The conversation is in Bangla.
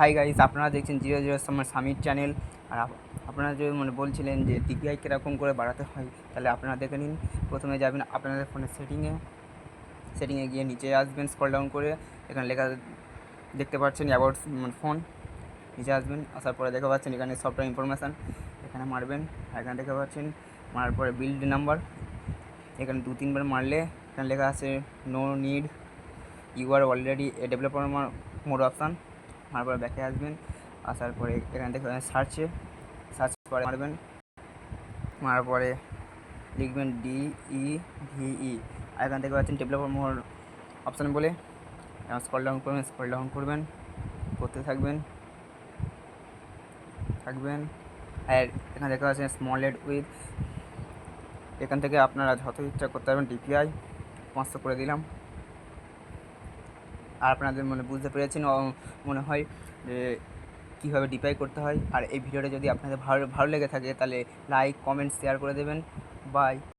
হাই গাইস, আপনারা দেখছেন 00 সামিট চ্যানেল। আর আপনারা যে বলছিলেন যে ডিপিআই কীরকম করে বাড়াতে হয়, তাহলে আপনারা দেখে নিন। প্রথমে যাবেন আপনাদের ফোনের সেটিংয়ে গিয়ে নিচে আসবেন, স্ক্রল ডাউন করে এখানে লেখা দেখতে পাচ্ছেন অ্যাবাউট ফোন। নিচে আসবেন, আসার পরে দেখতে পাচ্ছেন এখানে সফটওয়্যার ইনফরমেশান, এখানে মারবেন। এখানে দেখতে পাচ্ছেন মারার পরে বিল্ড নাম্বার, এখানে 2-3 বার মারলে এখানে লেখা আছে no need, you are already a developer mode option. মারার পরে ব্যাকে আসবেন, আসার পরে এখানে দেখবেন সার্চ পরে মারবেন। মারার পরে লিখবেন DEVE, আর এখান থেকে পাচ্ছেন ডেভেলপার মোড অপশান বলে স্ক্রল ডাউন করবেন, করতে থাকবেন। আর এখানে দেখা যাচ্ছে স্মল এড উইথ, এখান থেকে আপনারা যত ইচ্ছা করতে পারবেন। ডিপিআই 500 করে দিলাম। আর আপনাদের বুঝতে পেরেছেন মনে হয় যে কীভাবে ডিপিআই করতে হয়। আর এই ভিডিওটা যদি আপনাদের ভালো লেগে থাকে, তাহলে লাইক, কমেন্ট, শেয়ার করে দেবেন। বাই।